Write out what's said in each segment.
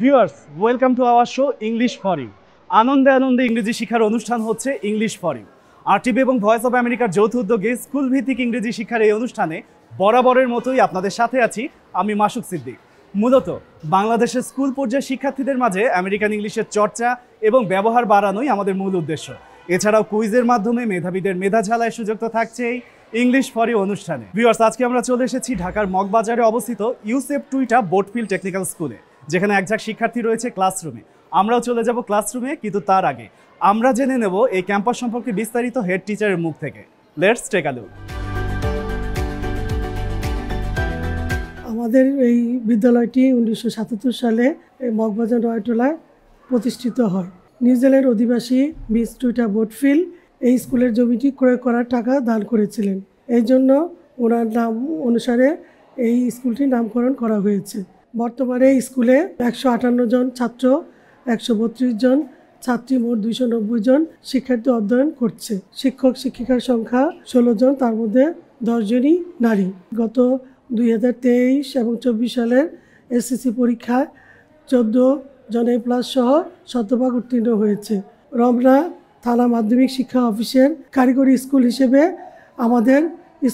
Viewers, welcome to our show English for you. আনন্দে আনন্দে ইংরেজি শিক্ষার অনুষ্ঠান হচ্ছে ইংলিশ ফর ইউ। আরটিভি এবং ভয়েস অফ আমেরিকার যৌথ উদ্যোগে স্কুল ভিত্তিক ইংরেজি শিক্ষার এই অনুষ্ঠানে বরাবরের মতোই আপনাদের সাথে আছি আমি মাসুক সিদ্দিক। মূলত বাংলাদেশের স্কুল পর্যায়ের শিক্ষার্থীদের মাঝে আমেরিকান ইংলিশের চর্চা এবং ব্যবহার বাড়ানোই আমাদের মূল উদ্দেশ্য। এছাড়াও কুইজের মাধ্যমে মেধাবীদের মেধা ঝালায় সুযোগ তো থাকছেই ইংলিশ ফর ইউ অনুষ্ঠানে। ভিউয়ার্স, আজকে আমরা চলে এসেছি ঢাকার মগবাজারে অবস্থিত ইউসেপ টুইটা বোটফিল্ড টেকনিক্যাল স্কুলে, যেখানে একঝাঁক শিক্ষার্থী রয়েছে ক্লাসরুমে। আমরাও চলে যাব ক্লাসরুমে, কিন্তু তার আগে আমরা জেনে নেব এই ক্যাম্পাস সম্পর্কে বিস্তারিত হেড টিচারের মুখ থেকে। Let's take a look. আমাদের এই বিদ্যালয়টি 1977 সালে মগবাজার নয়টোলায় প্রতিষ্ঠিত হয়। নিউজিল্যান্ড অধিবাসী মিস টুইটা বোটফিল্ড এই স্কুলের জমিটি ক্রয় করার টাকা দান করেছিলেন। এই জন্য ওনার নাম অনুসারে এই স্কুলটির নামকরণ করা হয়েছে। বর্তমানে এই স্কুলে 158 জন ছাত্র, 132 জন ছাত্রী, মোট 290 জন শিক্ষার্থী অধ্যয়ন করছে। শিক্ষক শিক্ষিকার সংখ্যা 16 জন, তার মধ্যে 10 জনই নারী। গত 2023 এবং 24 সালের এসএসসি পরীক্ষায় 14 জন A+ সহ শতভাগ উত্তীর্ণ হয়েছে। রমনা থানা মাধ্যমিক শিক্ষা অফিসের কারিগরি স্কুল হিসেবে আমাদের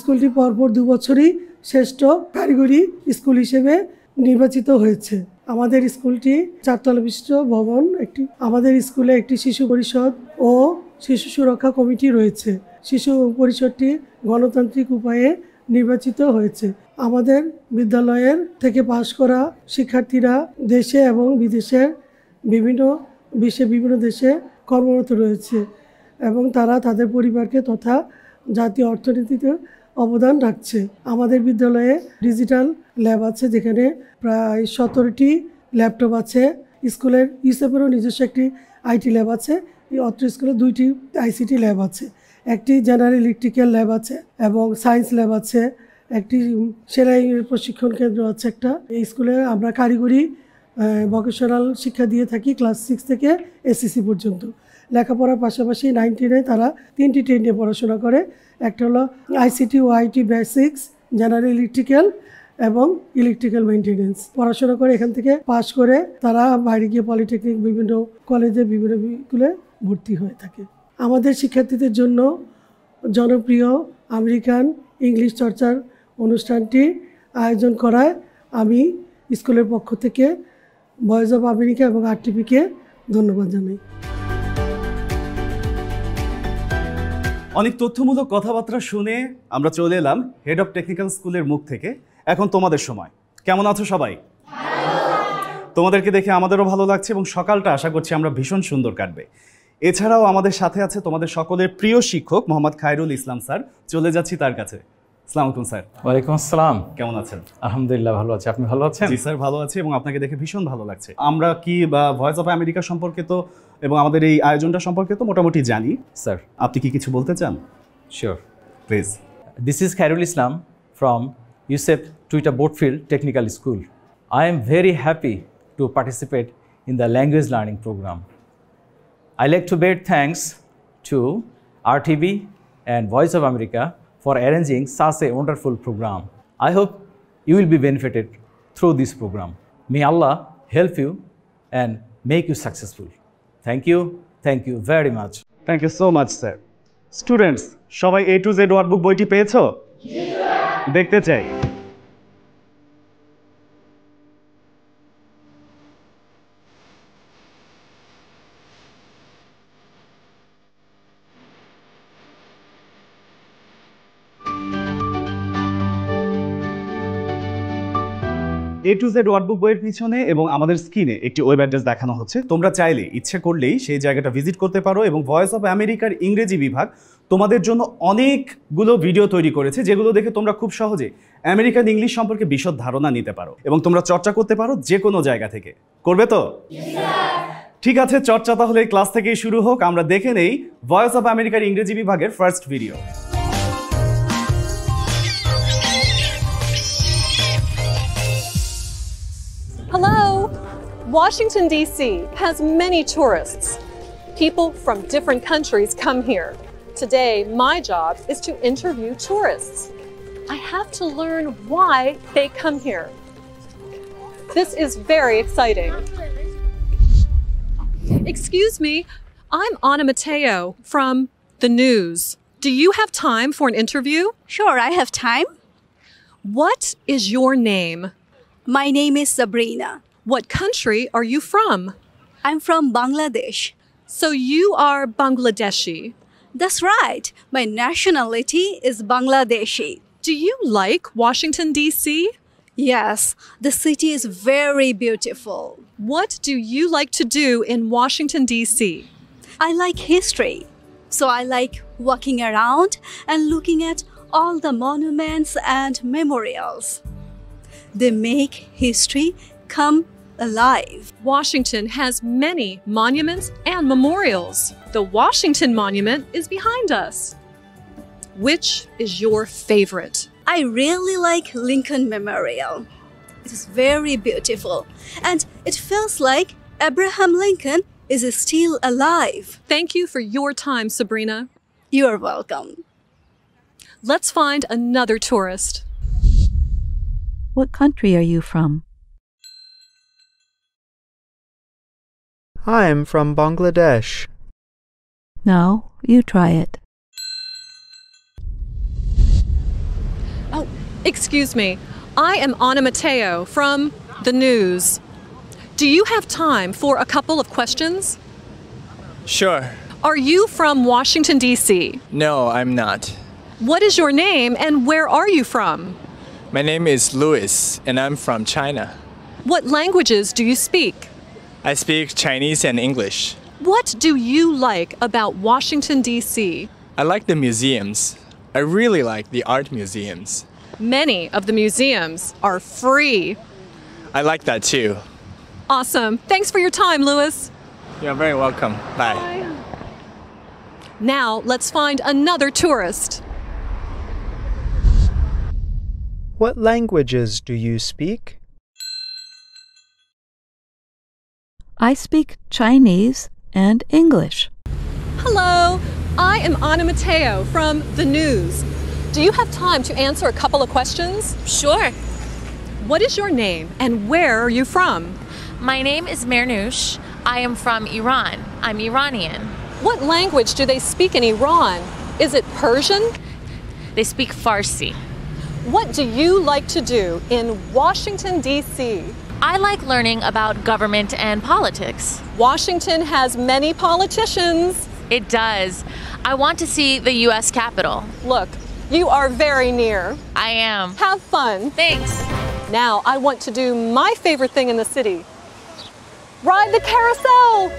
স্কুলটি পরপর 2 বছরই শ্রেষ্ঠ কারিগরি স্কুল হিসেবে নির্বাচিত হয়েছে। আমাদের স্কুলটি 4 তলা বিশিষ্ট ভবন। আমাদের স্কুলে একটি শিশু পরিষদ ও শিশু সুরক্ষা কমিটি রয়েছে। শিশু পরিষদটি গণতান্ত্রিক উপায়ে নির্বাচিত হয়েছে। আমাদের বিদ্যালয়ের থেকে পাশ করা শিক্ষার্থীরা দেশে এবং বিদেশের বিভিন্ন দেশে কর্মরত রয়েছে এবং তারা তাদের পরিবারকে তথা জাতীয় অর্থনীতিতে অবদান রাখছে। আমাদের বিদ্যালয়ে ডিজিটাল ল্যাব আছে, যেখানে প্রায় 17টি ল্যাপটপ আছে। স্কুলের ইউসেপেরও নিজস্ব একটি আইটি ল্যাব আছে। এই অত্র স্কুলে 2টি আইসিটি ল্যাব আছে, একটি জেনারেল ইলেকট্রিক্যাল ল্যাব আছে এবং সায়েন্স ল্যাব আছে, একটি সেলাই প্রশিক্ষণ কেন্দ্র আছে একটা। এই স্কুলে আমরা কারিগরি ভোকেশনাল শিক্ষা দিয়ে থাকি ক্লাস 6 থেকে এসএসসি পর্যন্ত। লেখাপড়ার পাশাপাশি 9, 10 তারা 3টি ট্রেড নিয়ে পড়াশোনা করে। একটা হলো আইসিটি ও আইটি বেসিক্স, জেনারেল ইলেকট্রিক্যাল এবং ইলেকট্রিক্যাল মেইনটেনেন্স পড়াশোনা করে। এখান থেকে পাশ করে তারা বাইরে গিয়ে পলিটেকনিক, বিভিন্ন কলেজে, বিভিন্ন স্কুলে ভর্তি হয়ে থাকে। আমাদের শিক্ষার্থীদের জন্য জনপ্রিয় আমেরিকান ইংলিশ চর্চার অনুষ্ঠানটি আয়োজন করায় আমি স্কুলের পক্ষ থেকে ভয়েস অফ আমেরিকা এবং আরটিভিকে ধন্যবাদ জানাই। অনেক তথ্যমূলক কথাবার্তা শুনে আমরা চলে এলাম হেড অফ টেকনিক্যাল স্কুলের মুখ থেকে। এখন তোমাদের সময়। কেমন আছো সবাই? তোমাদেরকে দেখে আমাদেরও ভালো লাগছে এবং সকালটা আশা করছি আমরা ভীষণ সুন্দর কাটবে। এছাড়াও আমাদের সাথে আছে তোমাদের সকলের প্রিয় শিক্ষক মোহাম্মদ খায়রুল ইসলাম স্যার। চলে যাচ্ছি তার কাছে। আসসালামু আলাইকুম স্যার। ওয়ালাইকুম আসসালাম। কেমন আছেন? আলহামদুলিল্লাহ ভালো আছি। আপনি ভালো আছেন? জি স্যার, ভালো আছি এবং আপনাকে দেখে ভীষণ ভালো লাগছে। আমরা কি ভয়েস অফ আমেরিকা সম্পর্কে তো এবং আমাদের এই আয়োজনটা সম্পর্কে তো মোটামুটি জানি। স্যার, আপনি কি কিছু বলতে চান? Sure, please. This is Khairul Islam from UCEP Tuita Botfield technical school. I am very happy to participate in the language learning program. I like to bid thanks to RTV and Voice of America for arranging such a wonderful program. I hope you will be benefited through this program. May Allah help you and make you successful. Thank you very much. Thank you so much sir. Students, সবাই A to Z workbook বইটি পেয়েছো? দেখতে চাই। A to Z workbook বইয়ের পিছনে এবং আমাদের স্ক্রিনে একটি ওয়েব অ্যাড্রেস দেখানো হচ্ছে। তোমরা চাইলে ইচ্ছে করলেই সেই জায়গাটা ভিজিট করতে পারো এবং ভয়েস অফ আমেরিকার ইংরেজি বিভাগ তোমাদের জন্য অনেকগুলো ভিডিও তৈরি করেছে, যেগুলো দেখে তোমরা খুব সহজে আমেরিকান ইংলিশ সম্পর্কে বিশদ ধারণা নিতে পারো এবং তোমরা চর্চা করতে পারো যে কোনো জায়গা থেকে। করবে তো? ঠিক আছে, চর্চা তাহলে ক্লাস থেকেই শুরু হোক। আমরা দেখে নেই ভয়েস অফ আমেরিকার ইংরেজি বিভাগের first video. Hello! Washington, D.C. has many tourists. People from different countries come here. Today, my job is to interview tourists. I have to learn why they come here. This is very exciting. Excuse me, I'm Anna Mateo from the news. Do you have time for an interview? Sure, I have time. What is your name? My name is Sabrina. What country are you from? I'm from Bangladesh. So you are Bangladeshi. That's right. My nationality is Bangladeshi. Do you like Washington, D.C.? Yes, the city is very beautiful. What do you like to do in Washington, D.C.? I like history. So I like walking around and looking at all the monuments and memorials. They make history come alive. Washington has many monuments and memorials. The Washington Monument is behind us. Which is your favorite? I really like Lincoln Memorial. It is very beautiful, and it feels like Abraham Lincoln is still alive. Thank you for your time, Sabrina. You are welcome. Let's find another tourist. What country are you from? I'm from Bangladesh. No, you try it. Oh, excuse me. I am Anna Mateo from the news. Do you have time for a couple of questions? Sure. Are you from Washington, D.C.? No, I'm not. What is your name and where are you from? My name is Louis, and I'm from China. What languages do you speak? I speak Chinese and English. What do you like about Washington, D.C.? I like the museums. I really like the art museums. Many of the museums are free. I like that too. Awesome. Thanks for your time, Louis. You're very welcome. Bye. Now, let's find another tourist. What languages do you speak? I speak Chinese and English. Hello, I am Anna Mateo from the news. Do you have time to answer a couple of questions? Sure. What is your name and where are you from? My name is Mernoush. I am from Iran. I'm Iranian. What language do they speak in Iran? Is it Persian? They speak Farsi. What do you like to do in Washington, D.C.? I like learning about government and politics. Washington has many politicians. It does. I want to see the U.S. Capitol. Look, you are very near. I am. Have fun. Thanks. Now I want to do my favorite thing in the city. Ride the carousel!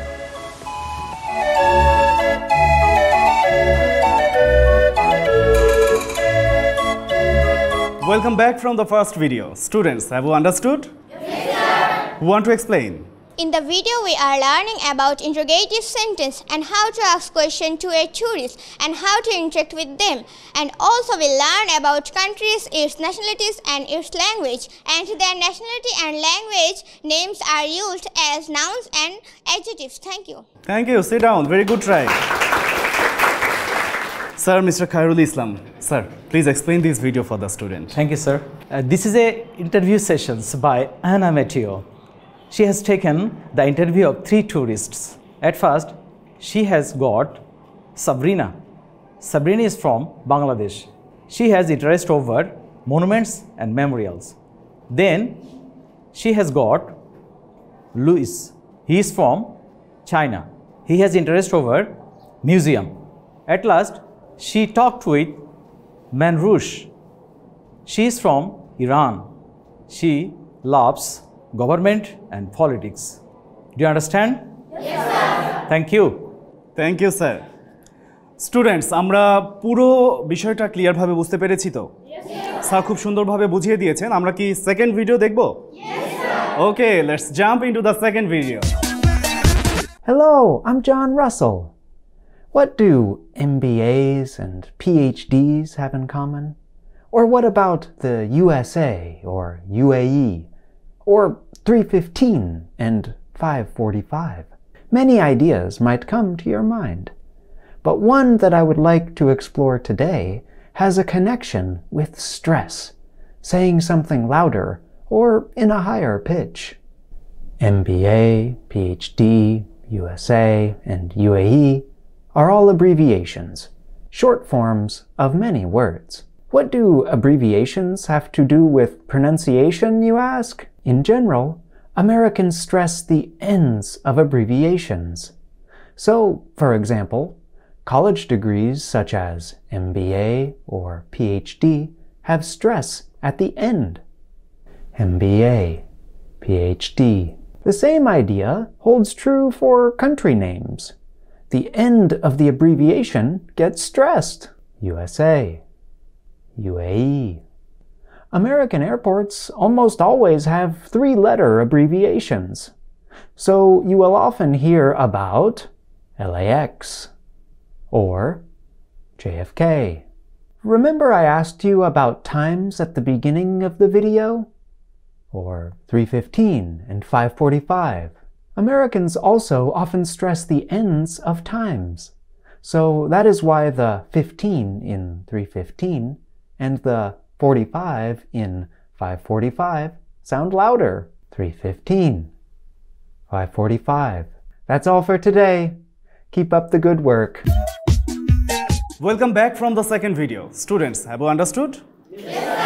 Welcome back from the first video. Students, have you understood? Yes, sir. Who want to explain? In the video, we are learning about interrogative sentence and how to ask questions to a tourist and how to interact with them. And also we learn about countries, its nationalities and its language. And to their nationality and language, names are used as nouns and adjectives. Thank you. Thank you. Sit down. Very good try. Sir, Mr. Khairul Islam. Sir, please explain this video for the student. Thank you, sir. This is a interview sessions by Anna Mateo. She has taken the interview of 3 tourists. At first, she has got Sabrina. Sabrina is from Bangladesh. She has interest over monuments and memorials. Then, she has got Louis. He is from China. He has interest over museum. At last, she talked with Manrouche. She is from Iran. She loves government and politics. Do you understand? Yes, sir. Thank you. Thank you, sir. Students, আমরা পুরো বিষয়টা clear ভাবে বুঝতে পেরেছি তো? Yes, sir. Sir খুব সুন্দরভাবে বুঝিয়ে দিয়েছেন। আমরা কি সেকেন্ড ভিডিও দেখব? Yes, sir. Okay, let's jump into the second video. Hello, I'm John Russell. What do MBAs and PhDs have in common? Or what about the USA or UAE? Or 315 and 545? Many ideas might come to your mind, but one that I would like to explore today has a connection with stress, saying something louder or in a higher pitch. MBA, PhD, USA, and UAE are all abbreviations, short forms of many words. What do abbreviations have to do with pronunciation, you ask? In general, Americans stress the ends of abbreviations. So, for example, college degrees such as MBA or PhD have stress at the end. MBA, PhD. The same idea holds true for country names. The end of the abbreviation gets stressed. USA, UAE. American airports almost always have three-letter abbreviations. So you will often hear about LAX or JFK. Remember I asked you about times at the beginning of the video? Or 3:15 and 5:45. Americans also often stress the ends of times. So that is why the 15 in 3:15 and the 45 in 5:45 sound louder. 3:15, 5:45. That's all for today. Keep up the good work. Welcome back from the second video. Students, have you understood? Yes, sir.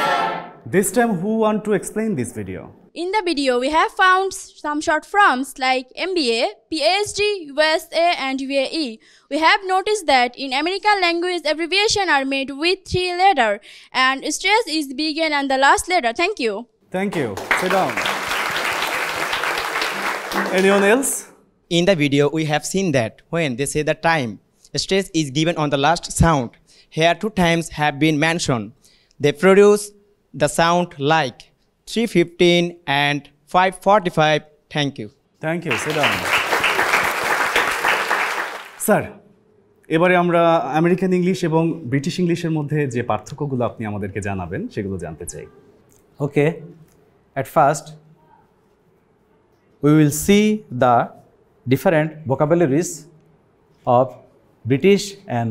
This time, who want to explain this video? In the video, we have found some short forms like MBA, PhD, USA, and UAE. We have noticed that in American language, abbreviations are made with 3 letters, and stress is begin and the last letter. Thank you. Thank you. Sit down. Anyone else? In the video, we have seen that when they say the time, stress is given on the last sound. Here 2 times have been mentioned. They produce the sound like 3:15 and 5:45. Thank you. Thank you. Sit down. Sir, এবারে আমরা American English এবং British ইংলিশের মধ্যে যে পার্থক্যগুলো আপনি আমাদেরকে জানাবেন সেগুলো জানতে চাই। Okay. At first, we will see the different vocabularies of British and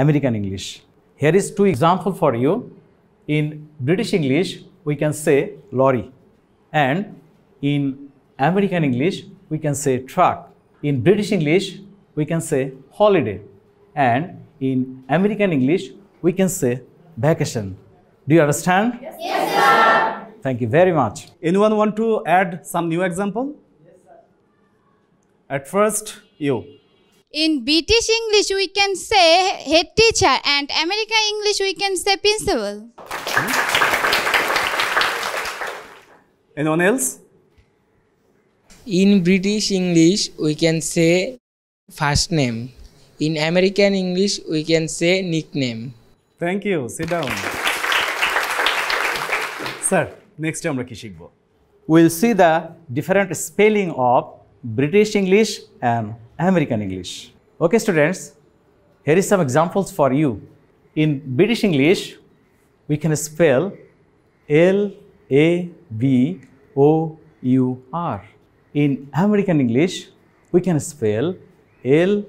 American English. Here is 2 examples for you. In British English, we can say lorry, and in American English, we can say truck. In British English, we can say holiday, and in American English, we can say vacation. Do you understand? Yes, sir. Thank you very much. Anyone want to add some new example? Yes, sir. At first, you. In British English, we can say head teacher, and American English, we can say principal. Anyone else? In British English, we can say first name. In American English, we can say nickname. Thank you. Sit down. Sir, next আমরা কি শিখব? We'll see the different spelling of British English and American English. Okay, students, here is some examples for you. In British English, we can spell L-A-B-O-U-R. In American English, we can spell L-A-B-O-R.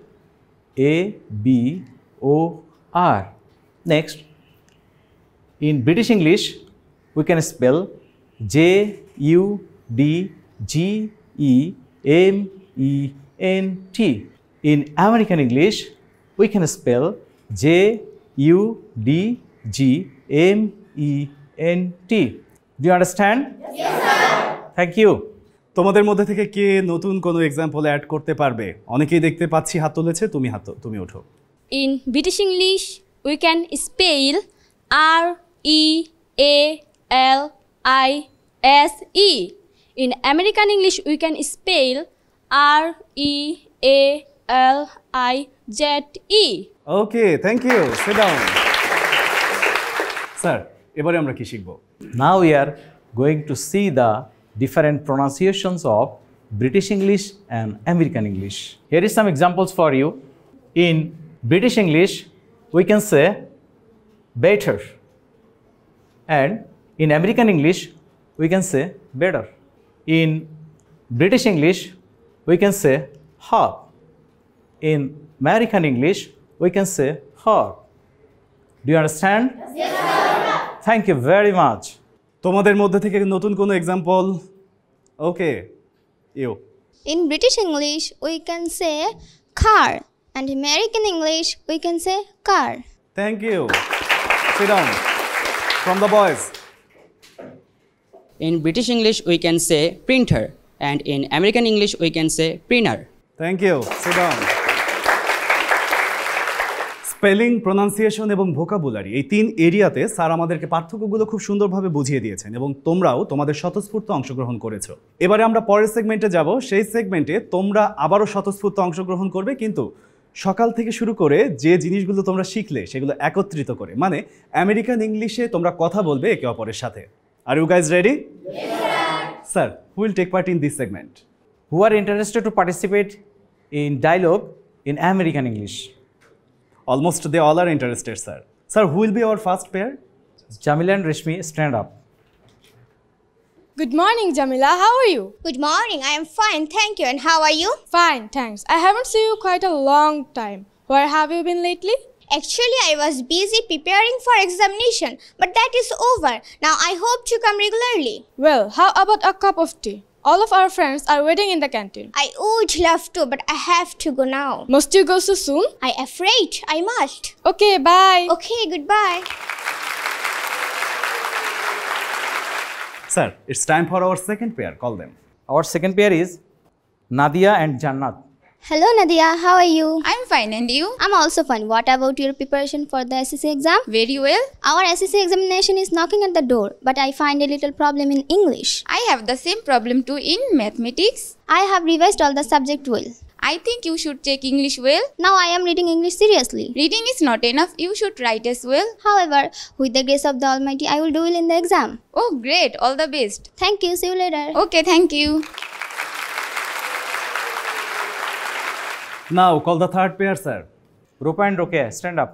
Next, in British English, we can spell J-U-D-G-E-M-E-N-T. In American English, we can spell J-U-D-G-M-E-N-T. Do you understand? Yes, sir. Thank you. তোমাদের মধ্যে থেকে কে নতুন কোনো example add করতে পারবে? অনেকেই দেখতে পাচ্ছি হাত তুলেছে, তুমি ওঠো। In British English, we can spell R-E-A-L-I-S-E. In American English, we can spell R-E-A-L-I-Z-E. Okay, thank you. Sit down. Sir, এবারে আমরা কি শিখব? Now we are going to see the different pronunciations of British English and American English. Here is some examples for you. In British English, we can say better, and in American English, we can say better. In British English, we can say hot. In American English, we can say hot. Do you understand? Yes, sir. Thank you very much. তোমাদের মধ্যে থেকে নতুন কোনো example? Okay, you. In British English, we can say car, and American English, we can say car. Thank you. Sit down. From the boys. In British English, we can say printer, and in American English, we can say printer. Thank you. Sit down. Spelling, pronunciation এবং vocabulary এই 3 এরিয়াতে sir আমাদেরকে পার্থক্যগুলো খুব সুন্দরভাবে বুঝিয়ে দিয়েছেন এবং তোমরাও তোমাদের স্বতঃস্ফূর্ত অংশগ্রহণ করেছো। এবারে আমরা পরের সেগমেন্টে যাব। সেই সেগমেন্টে তোমরা আবারও স্বতঃস্ফূর্ত অংশগ্রহণ করবে, কিন্তু সকাল থেকে শুরু করে যে জিনিসগুলো তোমরা শিখলে সেগুলো একত্রিত করে, মানে আমেরিকান ইংলিশে তোমরা কথা বলবে একে অপরের সাথে। Are you guys ready? Sir, who will take part in this segment? Who are interested to participate in dialogue in American English? Almost they all are interested, sir. Sir, who will be our first pair? Jamila and Rishmi, stand up. Good morning, Jamila. How are you? Good morning. I am fine, thank you. And how are you? Fine, thanks. I haven't seen you quite a long time. Where have you been lately? Actually, I was busy preparing for examination, but that is over. Now I hope to come regularly. Well, how about a cup of tea? All of our friends are waiting in the canteen. I would love to, but I have to go now. Must you go so soon? I afraid I must. Okay, bye. Okay, goodbye. Sir, it's time for our second pair. Call them. Our second pair is Nadia and Jannat. Hello Nadia, how are you? I'm fine, and you? I'm also fine. What about your preparation for the SSC exam? Very well. Our SSC examination is knocking at the door, but I find a little problem in English. I have the same problem too in mathematics. I have revised all the subject well. I think you should take English well. Now I am reading English seriously. Reading is not enough, you should write as well. However, with the grace of the Almighty, I will do well in the exam. Oh great, all the best. Thank you, see you later. Okay, thank you. Now call the third pair, sir. Rupa and Rokeya, stand up.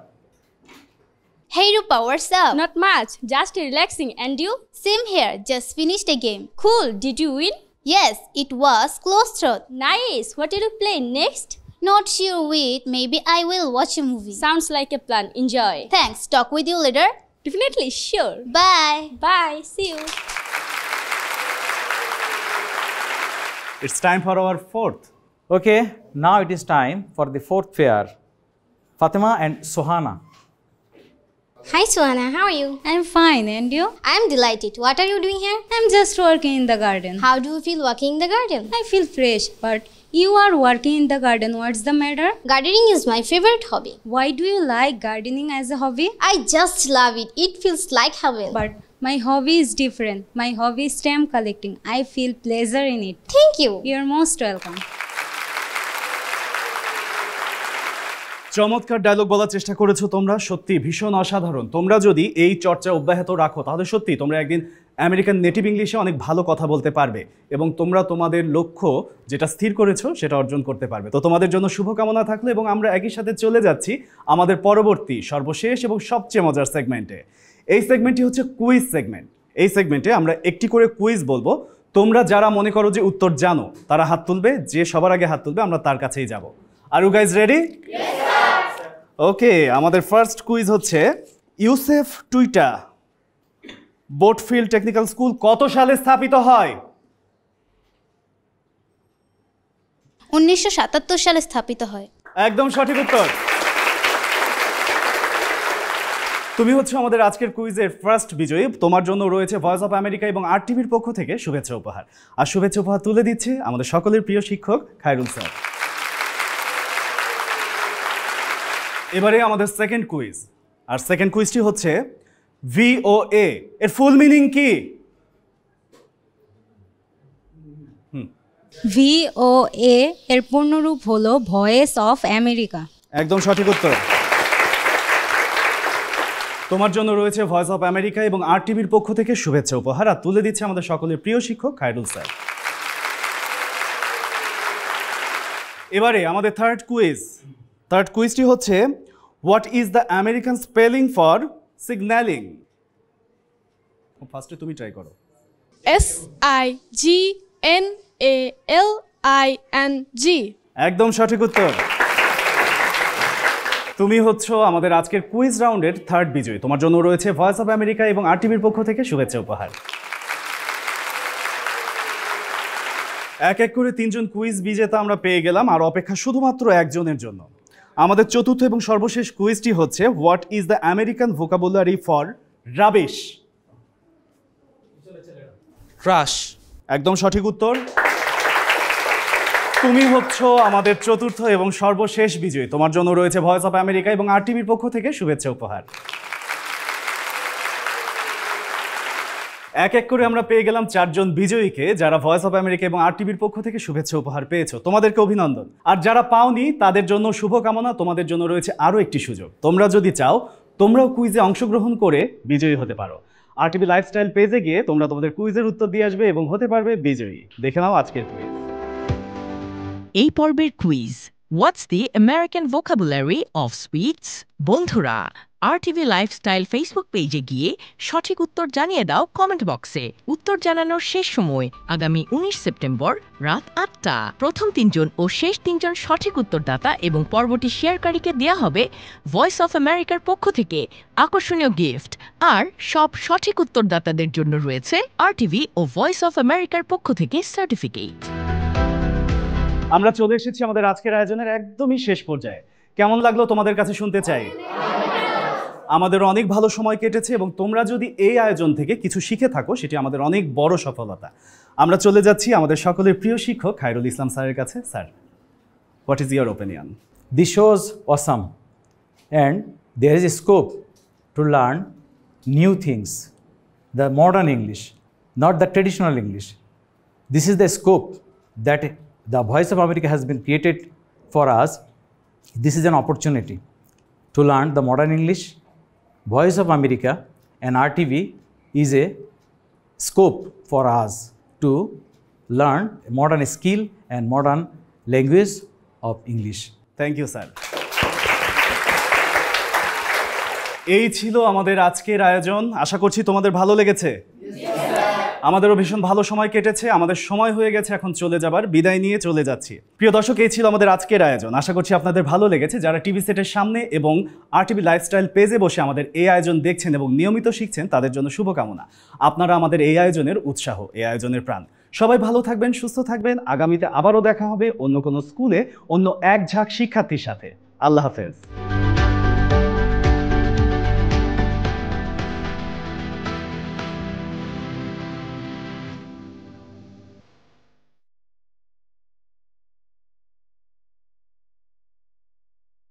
Hey Rupa, what's up? Not much, just relaxing. And you? Same here, just finished a game. Cool, did you win? Yes, it was close throat. Nice, what did you play next? Not sure with, maybe I will watch a movie. Sounds like a plan, enjoy. Thanks, talk with you later. Definitely, sure. Bye. Bye, see you. It's time for our fourth. Okay, now it is time for the fourth pair, Fatima and Sohana. Hi Suhana, how are you? I'm fine, and you? I'm delighted. What are you doing here? I'm just working in the garden. How do you feel working in the garden? I feel fresh, but you are working in the garden. What's the matter? Gardening is my favorite hobby. Why do you like gardening as a hobby? I just love it. It feels like heaven. But my hobby is different. My hobby is stamp collecting. I feel pleasure in it. Thank you. You're most welcome. চমৎকার dialogue বলার চেষ্টা করেছো তোমরা, সত্যি ভীষণ অসাধারণ। তোমরা যদি এই চর্চা অব্যাহত রাখো তাহলে সত্যি তোমরা একদিন আমেরিকান নেটিভ ইংলিশে অনেক ভালো কথা বলতে পারবে এবং তোমরা তোমাদের লক্ষ্য যেটা স্থির করেছো সেটা অর্জন করতে পারবে। তো তোমাদের জন্য শুভকামনা থাকলো এবং আমরা একই সাথে চলে যাচ্ছি আমাদের পরবর্তী সর্বশেষ এবং সবচেয়ে মজার সেগমেন্টে। এই সেগমেন্টটি হচ্ছে কুইজ সেগমেন্ট। এই সেগমেন্টে আমরা একটি করে কুইজ বলবো। তোমরা যারা মনে করো যে উত্তর জানো তারা হাত তুলবে, যে সবার আগে হাত তুলবে আমরা তার কাছেই যাব। Are you guys ready? Okay, আমাদের ফার্স্ট কুইজ হচ্ছে UCEP Tuita Botfield technical school কত সালে স্থাপিত হয়? 1977 সালে স্থাপিত হয়। একদম সঠিক উত্তর। তুমি হচ্ছে আমাদের আজকের কুইজের ফার্স্ট বিজয়ী। তোমার জন্য রয়েছে ভয়েস অফ আমেরিকা এবং RTVর পক্ষ থেকে শুভেচ্ছা উপহার। আর শুভেচ্ছা উপহার তুলে দিচ্ছে আমাদের সকলের প্রিয় শিক্ষক খায়রুল স্যার। এবারে আমাদের সেকেন্ড কুইজ, আর সেকেন্ড কুইজটি হচ্ছে VOA এর ফুল মিনিং কি? VOA এর পূর্ণরূপ হলো ভয়েস অফ আমেরিকা। একদম সঠিক উত্তর। তোমার জন্য রয়েছে ভয়েস অফ আমেরিকা এবং RTVর পক্ষ থেকে শুভেচ্ছা উপহার, আর তুলে দিচ্ছে আমাদের সকলের প্রিয় শিক্ষক খায়রুল স্যার। এবারে আমাদের থার্ড কুইজটি হচ্ছে what is the American spelling for signalling? ফার্স্টে তুমি ট্রাই করো। SIGNALING। একদম সঠিক উত্তর। তুমি হচ্ছে আমাদের আজকের কুইজ রাউন্ডের থার্ড বিজয়ী। তোমার জন্য রয়েছে ভয়েস অফ আমেরিকা এবং RTVর পক্ষ থেকে শুভেচ্ছা উপহার। এক এক করে 3জন কুইজ বিজেতা আমরা পেয়ে গেলাম, আর অপেক্ষা শুধুমাত্র একজনের জন্য। আমাদের চতুর্থ এবং সর্বশেষ কুইজটি হচ্ছে what is the American vocabulary for rubbish? Trash. একদম সঠিক উত্তর। তুমি হচ্ছ আমাদের চতুর্থ এবং সর্বশেষ বিজয়ী। তোমার জন্য রয়েছে ভয়েস অফ আমেরিকা এবং RTVর পক্ষ থেকে শুভেচ্ছা উপহার। এক এক করে আমরা পেয়ে গেলাম 4জন বিজয়ীকে, যারা ভয়েস অফ আমেরিকা এবং RTVর পক্ষ থেকে শুভেচ্ছা উপহার পেয়েছো। তোমাদেরকে অভিনন্দন। আর যারা পাওনি তাদের জন্য শুভকামনা। তোমাদের জন্য রয়েছে আরও একটি সুযোগ। তোমরা যদি চাও তোমরাও কুইজে অংশগ্রহণ করে বিজয়ী হতে পারো। RTV লাইফস্টাইল পেজে গিয়ে তোমরা তোমাদের কুইজের উত্তর দিয়ে আসবে এবং হতে পারবে বিজয়ী। দেখে নাও আজকের কুইজ। এই পর্বের quiz, what's the American vocabulary of sweets? বন্ধুরা, RTV লাইফস্টাইল ফেসবুক পেজে গিয়ে সঠিক উত্তর জানিয়ে দাও কমেন্ট বক্সে। উত্তর জানানোর শেষ সময় আগামী 19 সেপ্টেম্বর রাত 8টা। প্রথম 3জন ও শেষ 3জন সঠিক উত্তরদাতা এবং পর্বটি শেয়ারকারীকে দেয়া হবে ভয়েস অফ আমেরিকার পক্ষ থেকে আকর্ষণীয় গিফট। আর সব সঠিক উত্তরদাতাদের জন্য রয়েছে RTV ও ভয়েস অফ আমেরিকার পক্ষ থেকে সার্টিফিকেট। আমরা চলে এসেছি আমাদের আজকের আয়োজনের একদমই শেষ পর্যায়ে। কেমন লাগলো তোমাদের কাছে শুনতে চাই। আমাদের অনেক ভালো সময় কেটেছে এবং তোমরা যদি এই আয়োজন থেকে কিছু শিখে থাকো সেটি আমাদের অনেক বড় সফলতা। আমরা চলে যাচ্ছি আমাদের সকলের প্রিয় শিক্ষক খায়রুল ইসলাম স্যারের কাছে। Sir, what is your opinion? This shows awesome and there is a scope to learn new things, the modern English, not the traditional English. This is the scope that the Voice of America has been created for us. This is an opportunity to learn the modern English. Voice of America and RTV is a scope for us to learn modern skill and modern language of English. Thank you sir. এই ছিল আমাদের আজকের আয়োজন। আশা করছি তোমাদের ভালো লেগেছে। আমাদেরও ভীষণ ভালো সময় কেটেছে। আমাদের সময় হয়ে গেছে এখন চলে যাবার, বিদায় নিয়ে চলে যাচ্ছি। প্রিয় দর্শক, এই ছিল আমাদের আজকের আয়োজন। আশা করছি আপনাদের ভালো লেগেছে। যারা টিভি সেটের সামনে এবং RTV লাইফস্টাইল পেজে বসে আমাদের এই আয়োজন দেখছেন এবং নিয়মিত শিখছেন, তাদের জন্য শুভকামনা। আপনারা আমাদের এই আয়োজনের উৎসাহ, এই আয়োজনের প্রাণ। সবাই ভালো থাকবেন, সুস্থ থাকবেন। আগামীতে আবারও দেখা হবে অন্য কোনো স্কুলে অন্য এক ঝাঁক শিক্ষার্থীর সাথে। আল্লাহ হাফেজ।